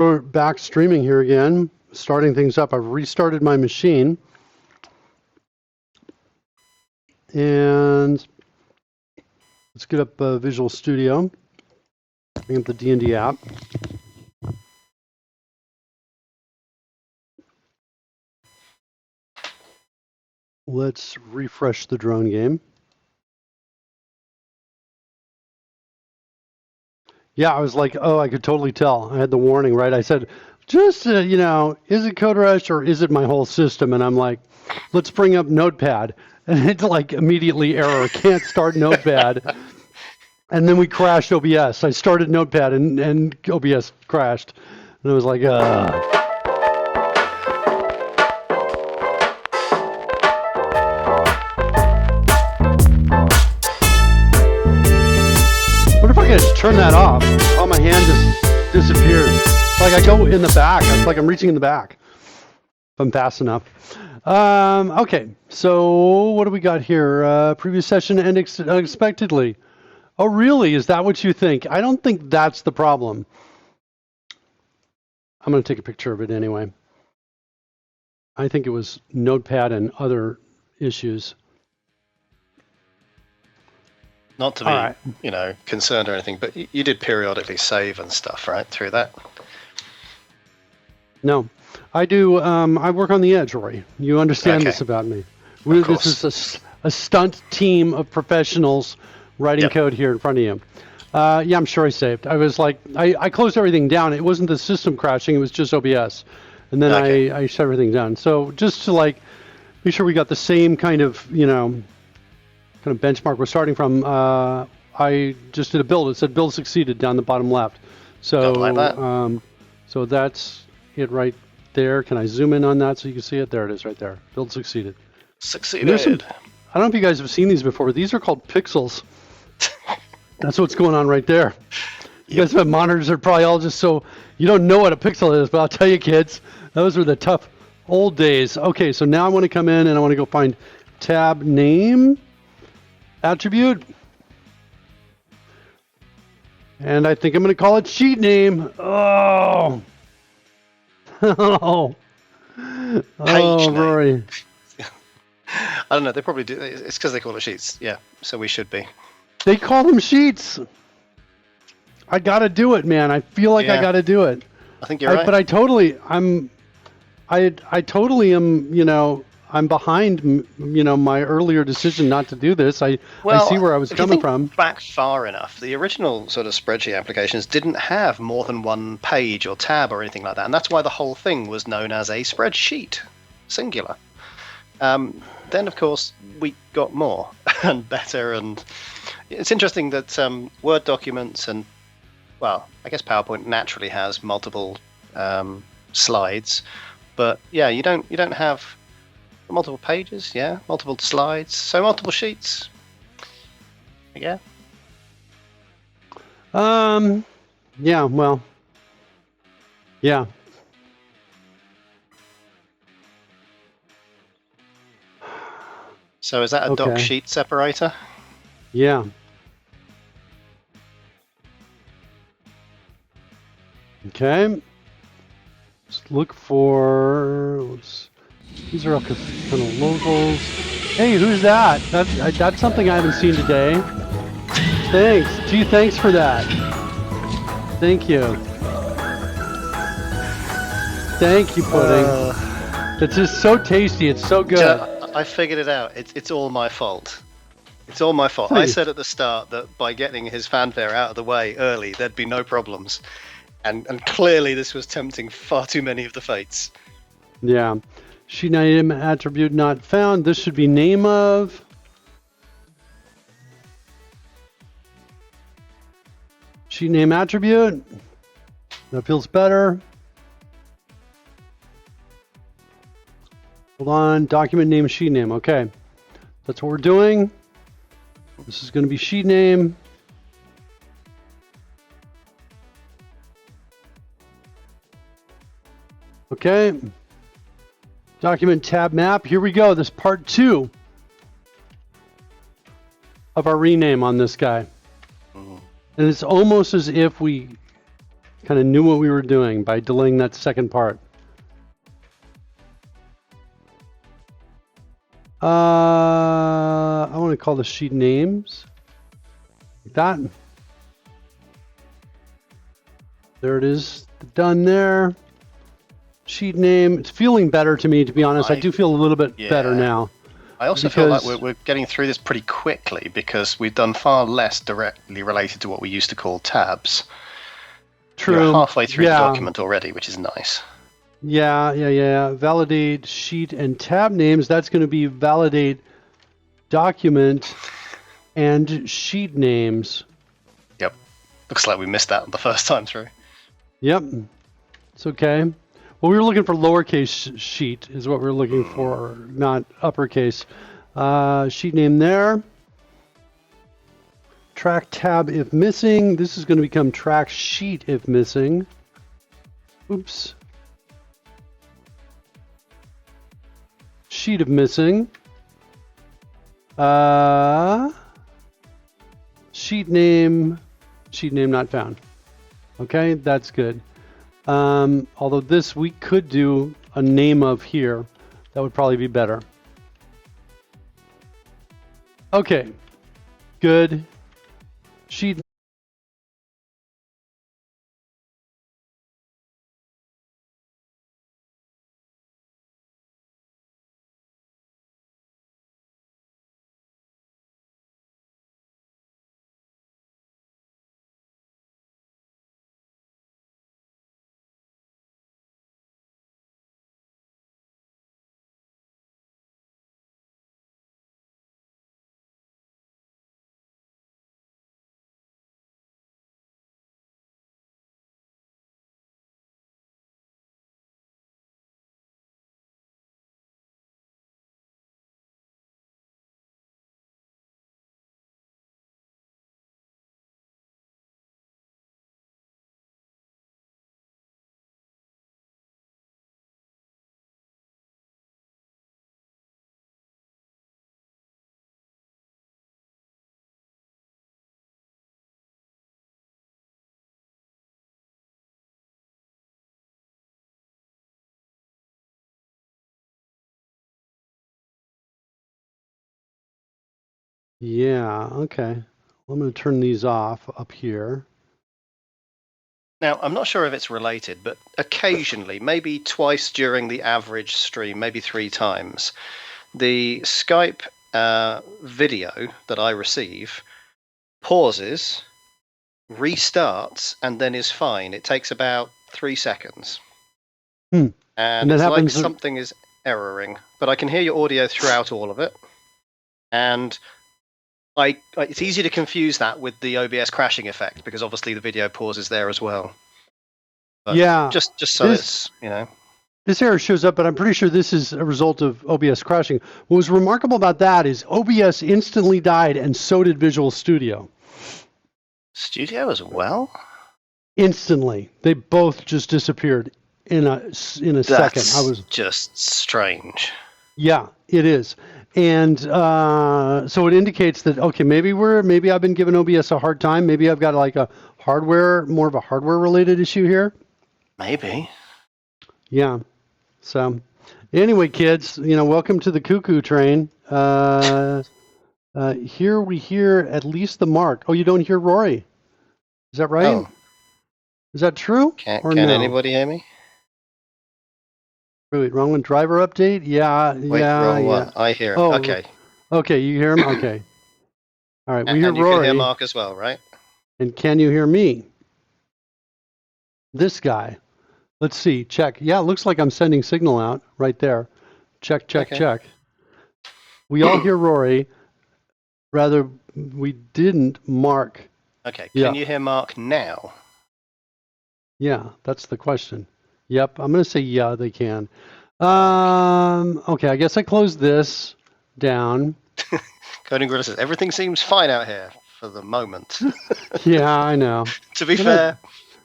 We're back streaming here again, starting things up. I've restarted my machine. And let's get up Visual Studio. Bring up the D&D app. Let's refresh the drone game. Yeah, I was like, oh, I could totally tell. I had the warning, right? I said, just, is it Code Rush or is it my whole system? And I'm like, let's bring up Notepad. And it's like immediately error, can't start Notepad. And then we crashed OBS. I started Notepad and OBS crashed. And I was like, What if I could just turn that off? Oh, my hand just disappears. Like I go in the back. It's like I'm reaching in the back. If I'm fast enough. Okay, so what do we got here? Previous session ended unexpectedly. Oh, really? Is that what you think? I don't think that's the problem. I'm going to take a picture of it anyway. I think it was Notepad and other issues. Not to be, concerned or anything, but you did periodically save and stuff, right, through that? No, I do. I work on the edge, Rory. You understand this about me. This is a stunt team of professionals writing code here in front of you. Yeah, I'm sure I saved. I was like, I closed everything down. It wasn't the system crashing. It was just OBS. And then I shut everything down. So just to like make sure we got the same kind of, kind of benchmark we're starting from, I just did a build. It said build succeeded down the bottom left. So, like that. So that's it right there. Can I zoom in on that so you can see it? There it is right there. Build succeeded. Succeeded. I don't know if you guys have seen these before, but these are called pixels. That's what's going on right there. You guys have monitors that are probably all just so you don't know what a pixel is, but I'll tell you kids, those were the tough old days. Okay, so now I want to come in and I want to go find tab name attribute. And I think I'm going to call it sheet name. Oh. Oh. Page Rory. name. I don't know. They probably do. It's because they call it sheets. Yeah, so we should be. They call them sheets. I got to do it, man. I feel like I got to do it. I think you're right. But I totally am, I'm behind, my earlier decision not to do this. I see where I was coming from. Back far enough, the original sort of spreadsheet applications didn't have more than one page or tab or anything like that, and that's why the whole thing was known as a spreadsheet, singular. Then, of course, we got more and better, and it's interesting that Word documents and, well, I guess PowerPoint naturally has multiple slides, but yeah, you don't have multiple pages, multiple slides, so multiple sheets. Yeah. Yeah, well, yeah. So is that a doc sheet separator? Yeah. Okay. Let's look for. These are all kind of locals. Hey, who's that? That's something I haven't seen today. Thanks. Gee, thanks for that. Thank you. Thank you, Pudding. It's just so tasty. It's so good. I figured it out. It's all my fault. It's all my fault. I said at the start that by getting his fanfare out of the way early, there'd be no problems. And clearly this was tempting far too many of the fates. Yeah. Sheet name attribute not found. This should be name of. Sheet name attribute. That feels better. Hold on. Document name, sheet name. Okay. That's what we're doing. This is going to be sheet name. Okay. Document tab map. Here we go. This is part 2 of our rename on this guy. And it's almost as if we kind of knew what we were doing by delaying that second part. I want to call the sheet names. Like that. There it is. Done there. Sheet name. It's feeling better to me, to be honest. I do feel a little bit better now. I also feel like we're getting through this pretty quickly because we've done far less directly related to what we used to call tabs. True. We're halfway through the document already, which is nice. Yeah. Validate sheet and tab names. That's going to be validate document and sheet names. Yep. Looks like we missed that the first time through. Yep. It's okay. Well, we were looking for lowercase sheet is what we're looking for, not uppercase. Sheet name there. Track tab if missing. This is going to become track sheet if missing. Oops. Sheet if missing. Sheet name not found. Okay, that's good. Although this we could do a name of here. That would probably be better. Okay, good. Sheet. Yeah, okay. Well, I'm going to turn these off up here. Now, I'm not sure if it's related, but occasionally, maybe twice during the average stream, maybe 3 times, the Skype video that I receive pauses, restarts, and then is fine. It takes about 3 seconds. And it's like something is erroring, but I can hear your audio throughout all of it. And it's easy to confuse that with the OBS crashing effect because obviously the video pauses there as well. But yeah, just so it's, you know. This error shows up, but I'm pretty sure this is a result of OBS crashing. What was remarkable about that is OBS instantly died, and so did Visual Studio. Studio as well? Instantly, they both just disappeared in a second. That's just strange. Yeah, it is. And so it indicates that, okay, maybe I've been giving OBS a hard time. Maybe I've got like more of a hardware related issue here. Maybe. Yeah. So anyway, kids, welcome to the cuckoo train. Here we hear at least the Mark. Oh, you don't hear Rory. Is that right? Oh. Is that true? Can anybody hear me? Wait, wrong one. Driver update? Yeah. Wait, wrong one. I hear him. Oh, okay. Okay, you hear him? Okay. All right, we hear and you Rory. Can hear Mark as well, right? And can you hear me? This guy. Let's see. Check. Yeah, it looks like I'm sending signal out right there. Check. Check. We all hear Rory. Rather, we didn't Mark. Okay. Can you hear Mark now? Yeah, that's the question. Yep, I'm going to say yeah, they can. Okay, I guess I closed this down. Coding Gorilla says, everything seems fine out here for the moment. Yeah, I know. To be fair,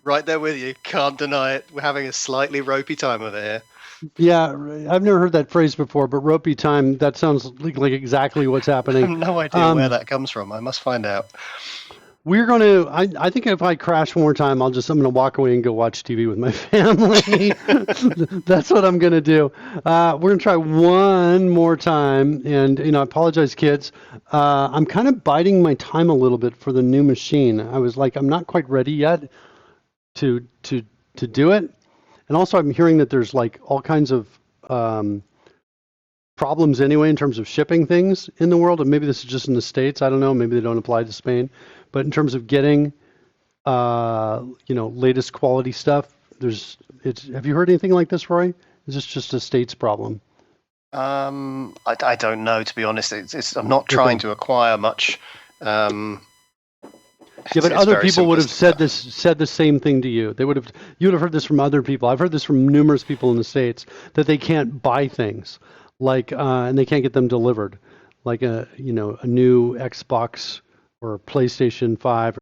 right there with you, can't deny it. We're having a slightly ropey time over here. Yeah, I've never heard that phrase before, but ropey time, that sounds like exactly what's happening. I have no idea where that comes from. I must find out. We're going to, I think if I crash one more time, I'm going to walk away and go watch TV with my family. That's what I'm going to do. We're going to try one more time. And, I apologize, kids. I'm kind of biding my time a little bit for the new machine. I was like, I'm not quite ready yet to do it. And also, I'm hearing that there's like all kinds of problems anyway in terms of shipping things in the world. And maybe this is just in the States. I don't know. Maybe they don't apply to Spain. But in terms of getting, latest quality stuff, have you heard anything like this, Roy? Is this just a States problem? I don't know, to be honest. I'm not trying to acquire much. Yeah, but other people would have said the same thing to you. You would have heard this from other people. I've heard this from numerous people in the States that they can't buy things like, and they can't get them delivered, like a new Xbox or PlayStation 5